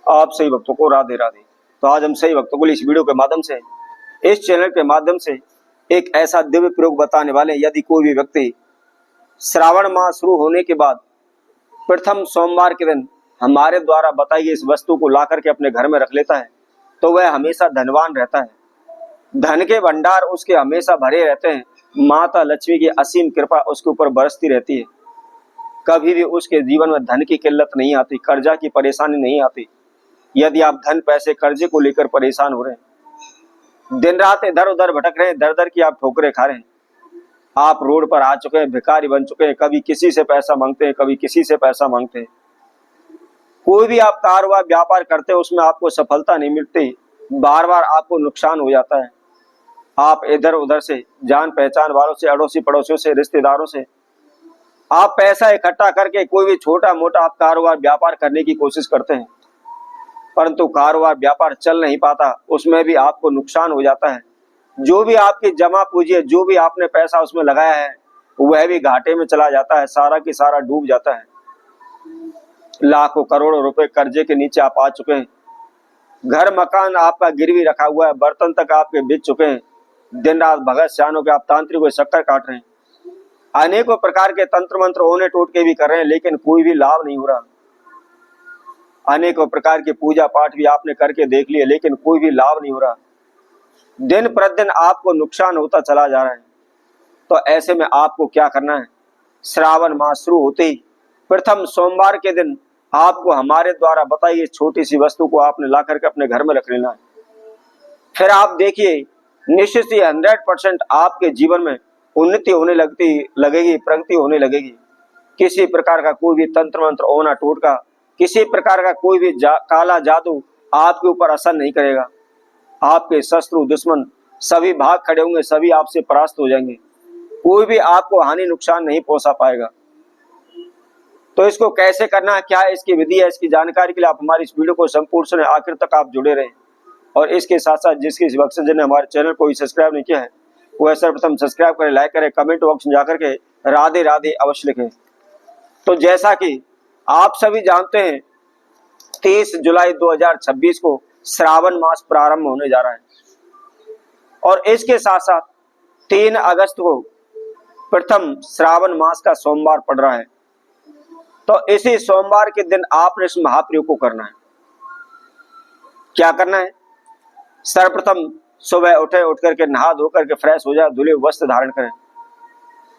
आप सही भक्तों को राधे राधे। तो आज हम सही भक्तों को इस वीडियो के माध्यम से, इस चैनल के माध्यम से एक ऐसा दिव्य प्रयोग बताने वाले हैं। यदि कोई भी व्यक्ति श्रावण माह शुरू होने के बाद प्रथम सोमवार के दिन हमारे द्वारा बताई गई इस वस्तु को ला करके अपने घर में रख लेता है तो वह हमेशा धनवान रहता है। धन के भंडार उसके हमेशा भरे रहते हैं। माता लक्ष्मी की असीम कृपा उसके ऊपर बरसती रहती है। कभी भी उसके जीवन में धन की किल्लत नहीं आती, कर्जा की परेशानी नहीं आती। यदि आप धन पैसे कर्जे को लेकर परेशान हो रहे हैं, दिन रात इधर उधर भटक रहे हैं, दर दर की आप ठोकरें खा रहे हैं, आप रोड पर आ चुके हैं, भिखारी बन चुके हैं, कभी किसी से पैसा मांगते हैं, कभी किसी से पैसा मांगते हैं, कोई भी आप कारोबार व्यापार करते हैं उसमें आपको सफलता नहीं मिलती, बार बार आपको नुकसान हो जाता है। आप इधर उधर से, जान पहचान वालों से, अड़ोसी पड़ोसियों से, रिश्तेदारों से आप पैसा इकट्ठा करके कोई भी छोटा मोटा आप कारोबार व्यापार करने की कोशिश करते हैं, परंतु कारोबार व्यापार चल नहीं पाता, उसमें भी आपको नुकसान हो जाता है। जो भी आपकी जमा पूंजी है, जो भी आपने पैसा उसमें लगाया है, वह भी घाटे में चला जाता है, सारा की सारा डूब जाता है। लाखों करोड़ों रुपए कर्जे के नीचे आप आ चुके हैं। घर मकान आपका गिरवी रखा हुआ है, बर्तन तक आपके बिक चुके हैं। दिन रात भगत सियानों के आप तांत्रिक को चक्कर काट रहे हैं, अनेकों प्रकार के तंत्र मंत्र ओने टोटके भी कर रहे हैं, लेकिन कोई भी लाभ नहीं हो रहा। अनेकों प्रकार की पूजा पाठ भी आपने करके देख लिए, लेकिन कोई भी लाभ नहीं हो रहा। दिन प्रतिदिन आपको नुकसान होता चला जा रहा है। तो ऐसे में आपको क्या करना है? श्रावण मास शुरू होते ही प्रथम सोमवार के दिन आपको हमारे द्वारा बताई छोटी सी वस्तु को आपने ला करके अपने घर में रख लेना है। फिर आप देखिए, निश्चित ही 100% आपके जीवन में उन्नति होने लगेगी, प्रगति होने लगेगी। किसी प्रकार का कोई भी तंत्र मंत्र ओना टोटका, किसी प्रकार का कोई भी काला जादू आपके ऊपर असर नहीं करेगा। आपके शत्रु दुश्मन सभी भाग खड़े होंगे, सभी आपसे परास्त हो जाएंगे। कोई भी आपको हानि नुकसान नहीं पहुंचा पाएगा। तो इसको कैसे करना है, क्या इसकी विधि है, इसकी जानकारी के लिए आप हमारी इस वीडियो को संपूर्ण सुने, आखिर तक आप जुड़े रहें। और इसके साथ साथ जिसकी वक्त ने हमारे चैनल को सब्सक्राइब नहीं किया है वह सर्वप्रथम सब्सक्राइब करें, लाइक करें, कमेंट बॉक्स में जाकर के राधे राधे अवश्य लिखें। तो जैसा कि आप सभी जानते हैं, 30 जुलाई 2026 को श्रावण मास प्रारंभ होने जा रहा है और इसके साथ साथ 3 अगस्त को प्रथम श्रावण मास का सोमवार पड़ रहा है। तो इसी सोमवार के दिन आपने इस महाप्रयोग को करना है। क्या करना है? सर्वप्रथम सुबह उठ करके नहा धो करके फ्रेश हो जाए, धुले वस्त्र धारण करें।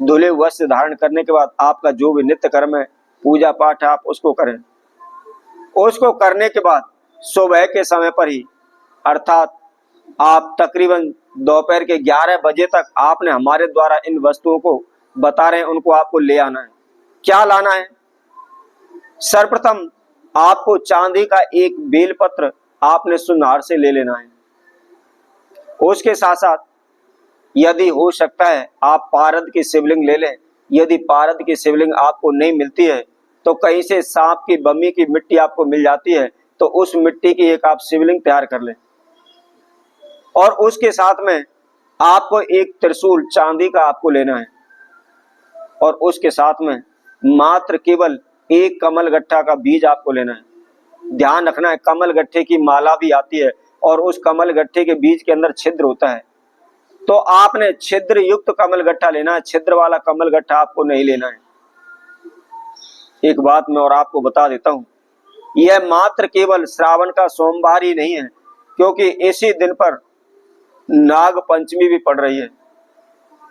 धुले वस्त्र धारण करने के बाद आपका जो भी नित्य कर्म है, पूजा पाठ है, आप उसको करें। उसको करने के बाद सुबह के समय पर ही, अर्थात आप तकरीबन दोपहर के 11 बजे तक आपने हमारे द्वारा इन वस्तुओं को बता रहे हैं, उनको आपको ले आना है। क्या लाना है? सर्वप्रथम आपको चांदी का एक बेलपत्र आपने सुनार से ले लेना है। उसके साथ साथ यदि हो सकता है आप पारद की शिवलिंग ले लें। यदि पारद की शिवलिंग आपको नहीं मिलती है तो कहीं से सांप की बम्मी की मिट्टी आपको मिल जाती है, तो उस मिट्टी की एक आप शिवलिंग तैयार कर लें। और उसके साथ में आपको एक त्रिशूल चांदी का आपको लेना है और उसके साथ में मात्र केवल एक कमल गट्ठा का बीज आपको लेना है। ध्यान रखना है, कमल गट्ठे की माला भी आती है और उस कमल गट्ठे के बीज के अंदर छिद्र होता है, तो आपने छिद्र युक्त कमल गट्ठा लेना है, छिद्र वाला कमल गट्ठा आपको नहीं लेना है। एक बात मैं और आपको बता देता हूं, यह मात्र केवल श्रावण का सोमवार ही नहीं है, क्योंकि इसी दिन पर नाग पंचमी भी पड़ रही है।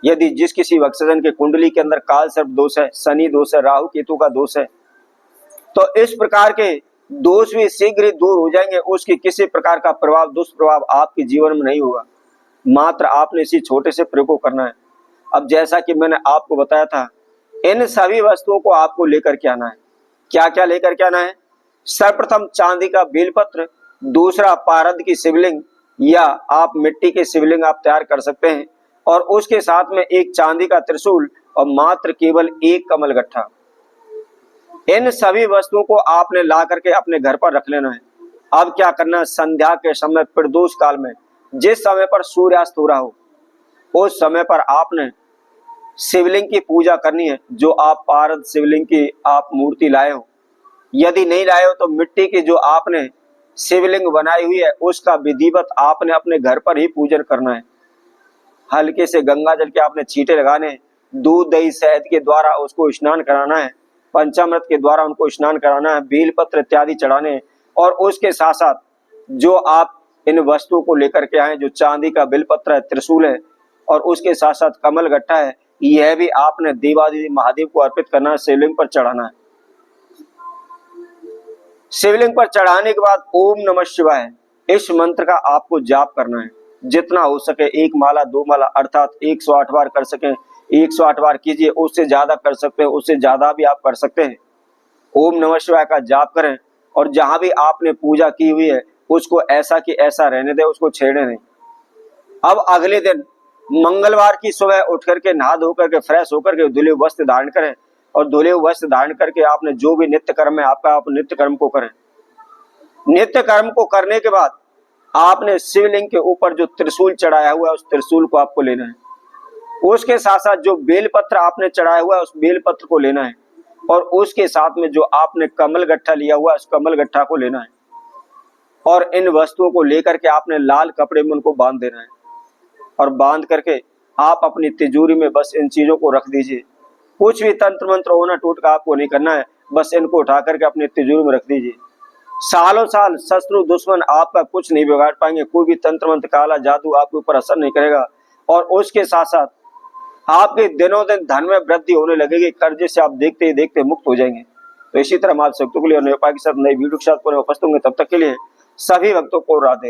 यदि जिस किसी भक्तजन के कुंडली के अंदर काल सर्प दोष है, शनि दोष है, राहु केतु का दोष है, तो इस प्रकार के दोष भी शीघ्र ही दूर हो जाएंगे। उसकी किसी प्रकार का प्रभाव, दुष्प्रभाव आपके जीवन में नहीं होगा। मात्र आपने इसी छोटे से प्रयोग को करना है। अब जैसा कि मैंने आपको बताया था, इन सभी वस्तुओं को आपको लेकर के आना है। क्या क्या लेकर के आना है? सर्वप्रथम चांदी का बेलपत्र, दूसरा पारद की शिवलिंग या आप मिट्टी की शिवलिंग आप तैयार कर सकते हैं, और उसके साथ में एक चांदी का त्रिशूल और मात्र केवल एक कमल गट्ठा। इन सभी वस्तुओं को आपने ला करके अपने घर पर रख लेना है। अब क्या करना है? संध्या के समय प्रदोष काल में, जिस समय पर सूर्यास्त हो रहा हो, उस समय पर आपने शिवलिंग की पूजा करनी है। जो आप पारद शिवलिंग की आप मूर्ति लाए हो, यदि नहीं लाए हो तो मिट्टी की जो आपने शिवलिंग बनाई हुई है उसका विधिवत आपने अपने घर पर ही पूजन करना है। हल्के से गंगा जल के आपने छींटे लगाने, दूध दही शहद के द्वारा उसको स्नान कराना है, पंचामृत के द्वारा उनको स्नान कराना है, बेल पत्र इत्यादि चढ़ाने। और उसके साथ साथ जो आप इन वस्तुओं को लेकर के आए, जो चांदी का बेल पत्र है, त्रिशूल है और उसके साथ साथ कमल गट्टा है, यह भी आपने देवादिदेव महादेव को अर्पित करना है, शिवलिंग पर चढ़ाना है। शिवलिंग पर चढ़ाने के बाद ओम नमः शिवाय इस मंत्र का आपको जाप करना है। जितना हो सके 1 माला 2 माला अर्थात 108 बार कर सकें 108 बार कीजिए, उससे ज्यादा कर सकते हैं, उससे ज्यादा भी आप कर सकते हैं। ओम नमः शिवाय का जाप करें और जहां भी आपने पूजा की हुई है उसको ऐसा कि ऐसा रहने दें, उसको छेड़े नहीं। अब अगले दिन मंगलवार की सुबह उठ करके नहा धो करके फ्रेश होकर के धुले वस्त्र धारण करें और धुले वस्त्र धारण करके आपने जो भी नित्य कर्म है आपका, आप नित्य कर्म को करें। नित्य कर्म को करने के बाद आपने शिवलिंग के ऊपर जो त्रिशूल चढ़ाया हुआ है उस त्रिशूल को आपको लेना है। उसके साथ साथ जो बेलपत्र आपने चढ़ाया हुआ है उस बेलपत्र को लेना है और उसके साथ में जो आपने कमल गट्ठा लिया हुआ है उस कमल गट्ठा को लेना है और इन वस्तुओं को लेकर के आपने लाल कपड़े में उनको बांध देना है और बांध करके आप अपनी तिजोरी में बस इन चीजों को रख दीजिए। कुछ भी तंत्र मंत्र होना टोटका आपको नहीं करना है, बस इनको उठा करके अपनी तिजोरी में रख दीजिए। सालों साल शत्रु दुश्मन आपका कुछ नहीं बिगाड़ पाएंगे, कोई भी तंत्र मंत्र काला जादू आपके ऊपर असर नहीं करेगा। और उसके साथ साथ आपके दिनों दिन धन में वृद्धि होने लगेगी, कर्जे से आप देखते ही देखते मुक्त हो जाएंगे। तो इसी तरह हम आप सबको के लिए और उपाय के साथ नई वीडियो के साथ पुनः उपस्थित होंगे। तब तक के लिए सभी भक्तों को राधे।